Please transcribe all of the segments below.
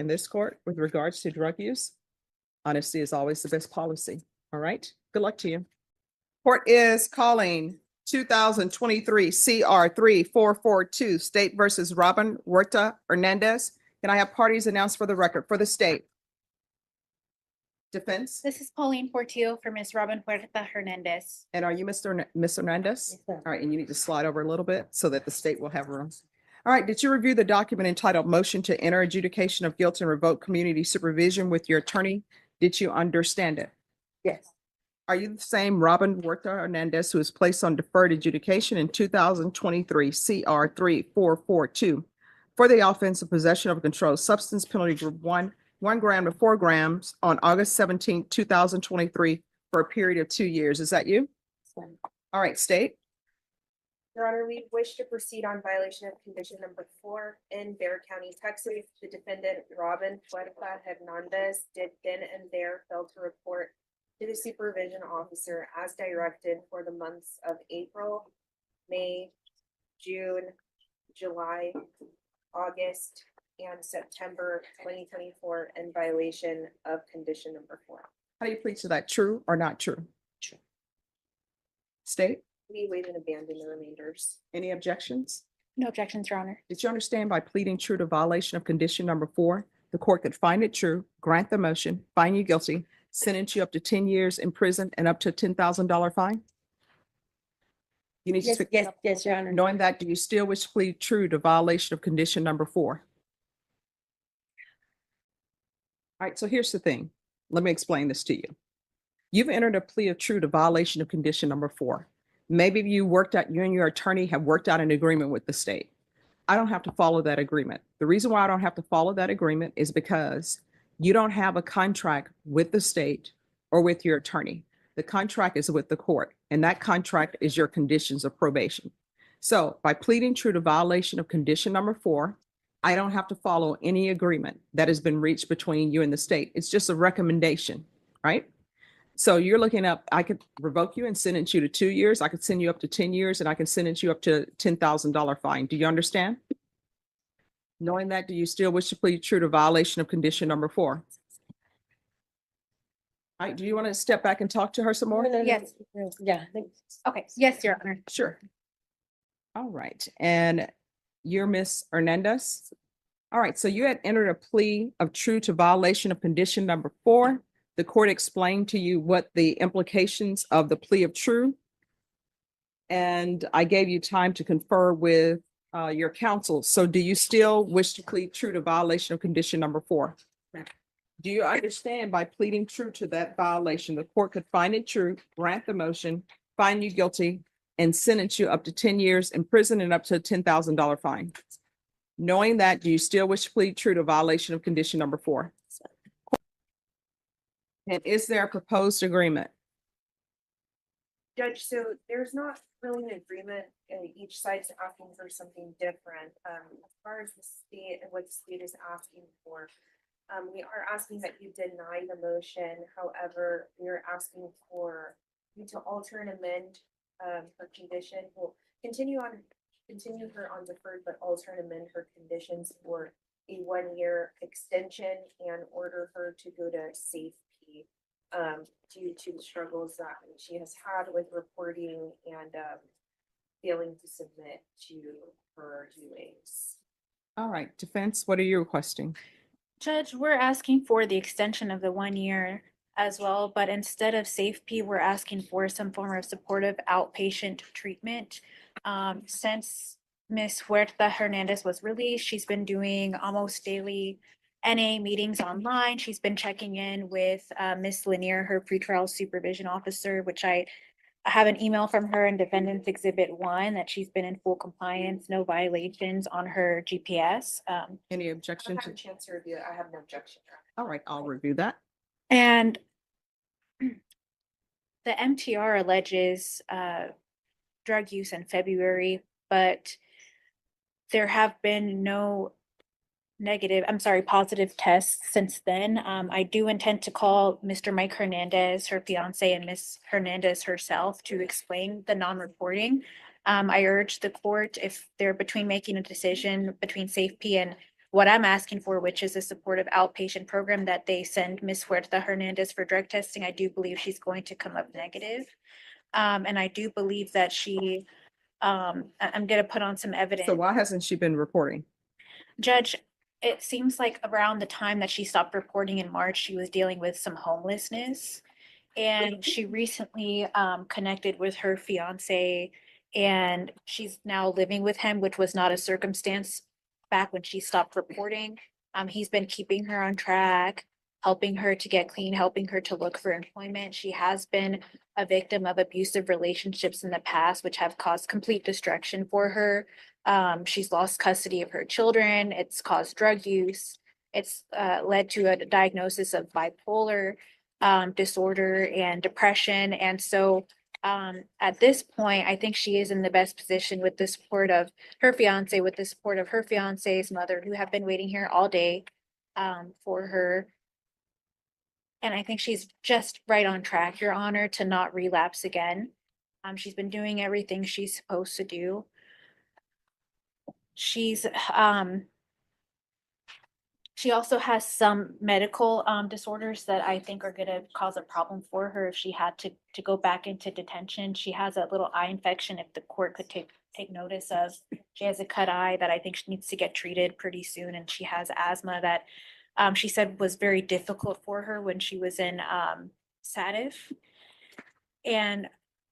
in this court with regards to drug use. Honesty is always the best policy. All right. Good luck to you. Court is calling 2023 CR 3442 State versus Robin Huerta-Hernandez. Can I have parties announced for the record for the state? Defense. This is Pauline Portillo for Ms. Robin Huerta-Hernandez. And are you Miss Hernandez? Yes, sir. All right, and you need to slide over a little bit so that the state will have room. All right, did you review the document entitled Motion to Enter Adjudication of Guilt and Revoke Community Supervision with your attorney? Did you understand it? Yes, Are you the same Robin Huerta-Hernandez who was placed on deferred adjudication in 2023 CR 3442 for the offense of possession of a controlled substance, penalty group 1 gram to 4 grams on August 17, 2023 for a period of 2 years? Is that you? sir. All right, state. Your Honor, we wish to proceed on violation of condition number 4 in Bexar County, Texas. The defendant, Robin Huerta-Hernandez, did then and there fail to report to the supervision officer as directed for the months of April, May, June, July, August, and September 2024 in violation of condition number 4. How do you plead to that? True or not true? True. State. We waive and abandon the remainders. Any objections? No objections, Your Honor. Did you understand by pleading true to violation of condition number 4, the court could find it true, grant the motion, find you guilty, sentence you up to 10 years in prison and up to a $10,000 fine? You need to Yes, speak. yes, yes, Your Honor. Knowing that, do you still wish to plead true to violation of condition number 4? All right, so here's the thing. Let me explain this to you. You've entered a plea of true to violation of condition number 4. Maybe you and your attorney have worked out an agreement with the state. I don't have to follow that agreement. The reason why I don't have to follow that agreement is because you don't have a contract with the state or with your attorney. The contract is with the court, and that contract is your conditions of probation. So by pleading true to violation of condition number 4, I don't have to follow any agreement that has been reached between you and the state. It's just a recommendation, right? So you're looking up, I could revoke you and sentence you to 2 years. I could send you up to 10 years and I can sentence you up to $10,000 fine. Do you understand? Knowing that, do you still wish to plead true to violation of condition number 4? All right, do you want to step back and talk to her some more? No, Yes. no, yeah. Okay, yes, Your Honor. Sure. All right, and you're Miss Hernandez? All right, so you had entered a plea of true to violation of condition number 4. The court explained to you what the implications of the plea of true. And I gave you time to confer with your counsel. So do you still wish to plead true to violation of condition number 4? Do you understand by pleading true to that violation, the court could find it true, grant the motion, find you guilty, and sentence you up to 10 years in prison and up to a $10,000 fine? Knowing that, do you still wish to plead true to violation of condition number 4? And is there a proposed agreement? Judge, so there's not really an agreement. Each side's asking for something different. As far as the state and what the state is asking for, we are asking that you deny the motion. However, we are asking for you to alter and amend her condition. We'll continue her on deferred, but alter and amend her conditions for a 1-year extension and order her to go to safe P due to the struggles that she has had with reporting and failing to submit to her doings. All right, defense, what are you requesting? Judge, we're asking for the extension of the 1 year as well, but instead of SafeP, we're asking for some form of supportive outpatient treatment. Since Ms. Huerta-Hernandez was released, she's been doing almost daily NA meetings online. She's been checking in with Ms. Lanier, her pretrial supervision officer, which I have an email from her in Defendant's Exhibit 1 that she's been in full compliance, no violations on her GPS. Any I objection have to? a chance to review it. I have no objection. All right, I'll review that. And the MTR alleges drug use in February, but there have been no positive tests since then. I do intend to call Mr. Mike Hernandez, her fiance, and Ms. Hernandez herself to explain the non-reporting. I urge the court, if they're between making a decision between SafeP and what I'm asking for, which is a supportive outpatient program that they send Ms. Huerta-Hernandez for drug testing, I do believe she's going to come up negative. And I do believe that I'm gonna put on some evidence. So why hasn't she been reporting? Judge, it seems like around the time that she stopped reporting in March, she was dealing with some homelessness. And she recently connected with her fiance, and she's now living with him, which was not a circumstance back when she stopped reporting. He's been keeping her on track, helping her to get clean, helping her to look for employment. She has been a victim of abusive relationships in the past, which have caused complete destruction for her. She's lost custody of her children. It's caused drug use. It's led to a diagnosis of bipolar disorder and depression. And so at this point, I think she is in the best position with the support of her fiance, with the support of her fiance's mother, who have been waiting here all day for her. And I think she's just right on track, Your Honor, to not relapse again. She's been doing everything she's supposed to do. She's she also has some medical disorders that I think are gonna cause a problem for her if she had to go back into detention. She has a little eye infection, if the court could take notice of. She has a cut eye that I think she needs to get treated pretty soon, and she has asthma that she said was very difficult for her when she was in SATIF. And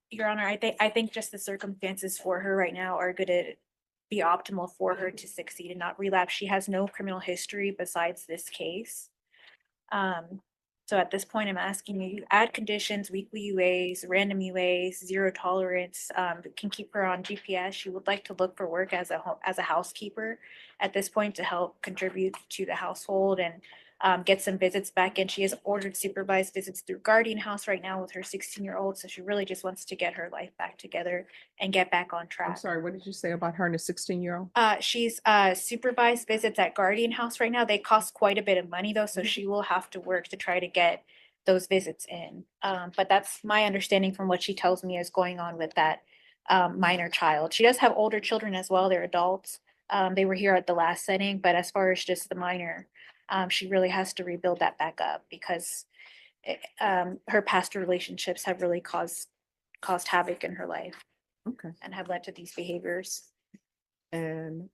Your Honor, I think just the circumstances for her right now are gonna be optimal for her to succeed and not relapse. She has no criminal history besides this case. So at this point, I'm asking you, add conditions, weekly UAs, random UAs, zero tolerance, can keep her on GPS. She would like to look for work as a housekeeper at this point to help contribute to the household and get some visits back in. She has ordered supervised visits through Guardian House right now with her 16-year-old. So she really just wants to get her life back together and get back on I'm track. sorry, what did you say about her and a 16-year-old? She's supervised visits at Guardian House right now. They cost quite a bit of money though, so she will have to work to try to get those visits in. But that's my understanding from what she tells me is going on with that minor child. She does have older children as well. They're adults. They were here at the last setting, but as far as just the minor, she really has to rebuild that back up because her past relationships have really caused havoc in her life Okay, and have led to these behaviors. and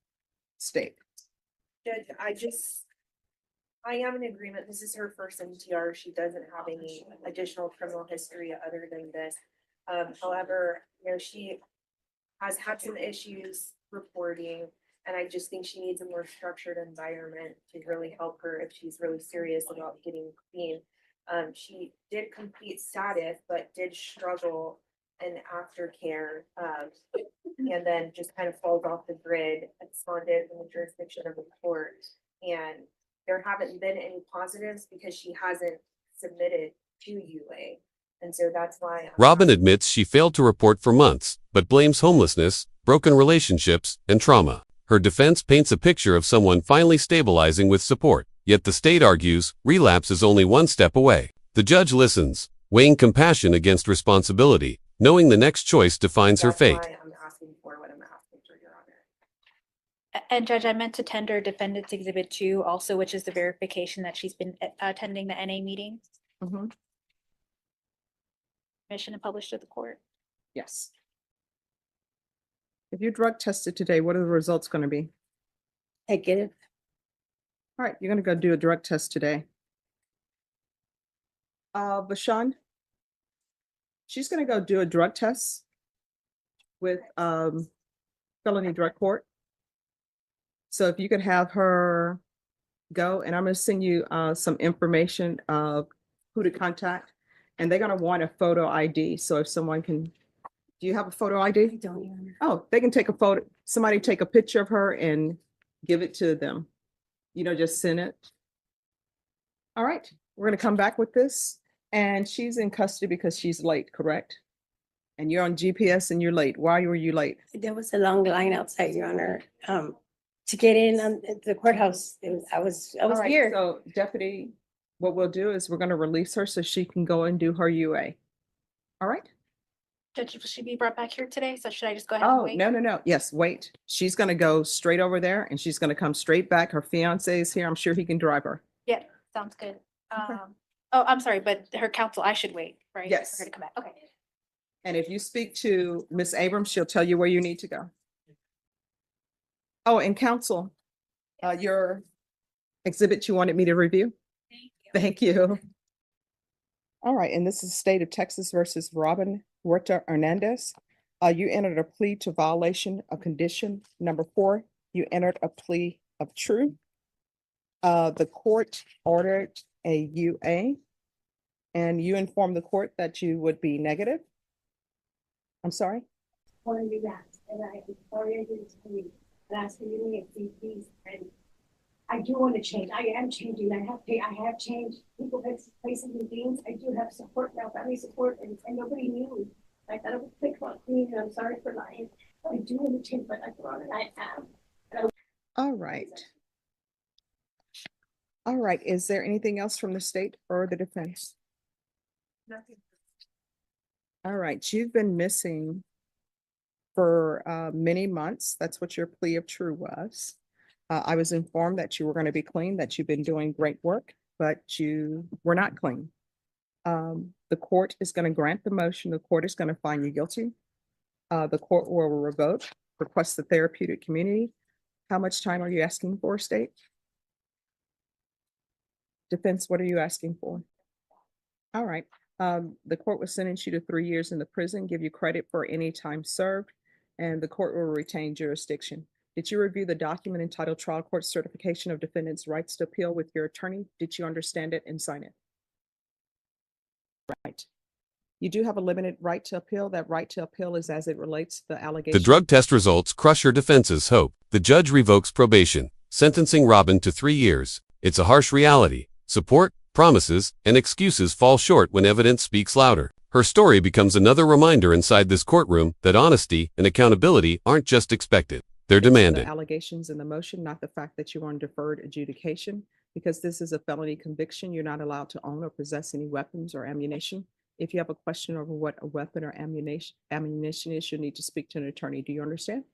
state. Judge, I am in agreement. This is her first MTR. She doesn't have any additional criminal history other than this. However, she has had some issues reporting, and I just think she needs a more structured environment to really help her if she's really serious about getting clean. She did complete SATIF, but did struggle in aftercare, and then just kind of falls off the grid, absconded from the jurisdiction of the court. And there haven't been any positives because she hasn't submitted to UA. And so that's why. Robin admits she failed to report for months, but blames homelessness, broken relationships, and trauma. Her defense paints a picture of someone finally stabilizing with support, yet the state argues relapse is only one step away. The judge listens, weighing compassion against responsibility, knowing the next choice defines her That's fate. why I'm asking for what I'm asking for, Your Honor. And Judge, I meant to tender Defendant's Exhibit 2 also, which is the verification that she's been attending the NA meeting, Mhm. mission and published to the court. Yes. If you drug tested today, what are the results going to be? Negative. All right, you're going to go do a drug test today. Bashan, she's going to go do a drug test with felony drug court. So if you could have her go, and I'm going to send you some information of who to contact, and they're going to want a photo ID. So if someone can, do you have a photo ID? I don't, Your Honor. Oh, they can take a photo, somebody take a picture of her and give it to them. Just send it. All right, we're gonna come back with this. And she's in custody because she's late, correct? And you're on GPS and you're late. Why were you late? There was a long line outside, Your Honor. To get in on the courthouse, I was All right, here. So deputy, what we'll do is we're gonna release her so she can go and do her UA. All right? Judge, will she be brought back here today? So should I just go ahead and Oh, wait? no. Yes, wait. She's gonna go straight over there and she's gonna come straight back. Her fiance is here. I'm sure he can drive her. Yeah, sounds good. Oh, I'm sorry, but her counsel, I should wait, right? Yes. For her to come back. Okay. And if you speak to Miss Abrams, she'll tell you where you need to go. Oh, and counsel, your exhibit you wanted me to review? Thank you. Thank you. All right, and this is State of Texas versus Robin Huerta-Hernandez. You entered a plea to violation of condition number 4. You entered a plea of true. The court ordered a UA, and you informed the court that you would be negative. I'm sorry? Want to do that, and I already did it to me, and ask for you to get these, and I do want to change. I am changing. I have changed. People have places and things. I do have support now, family support, and nobody knew. I thought it was quick about me, and I'm sorry for lying. I do want to change, but I thought it I am. All right. All right, is there anything else from the state or the defense? Nothing. All right, you've been missing for many months. That's what your plea of true was. I was informed that you were going to be clean, that you've been doing great work, but you were not clean. The court is going to grant the motion. The court is going to find you guilty. The court will revoke, request the therapeutic community. How much time are you asking for, state? Defense, what are you asking for? All right. The court will sentence you to 3 years in the prison, give you credit for any time served, and the court will retain jurisdiction. Did you review the document entitled Trial Court Certification of Defendant's Rights to Appeal with your attorney? Did you understand it and sign it? Right. You do have a limited right to appeal. That right to appeal is as it relates to the allegation. The drug test results crush her defense's hope. The judge revokes probation, sentencing Robin to 3 years. It's a harsh reality. Support, promises, and excuses fall short when evidence speaks louder. Her story becomes another reminder inside this courtroom that honesty and accountability aren't just expected. They're It's the demanded. allegations in the motion, not the fact that you're on deferred adjudication. Because this is a felony conviction, you're not allowed to own or possess any weapons or ammunition. If you have a question over what a weapon or ammunition is, you need to speak to an attorney. Do you understand?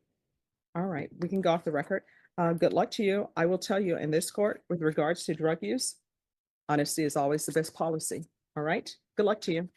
All right, we can go off the record. Good luck to you. I will tell you in this court, with regards to drug use, honesty is always the best policy. All right, good luck to you.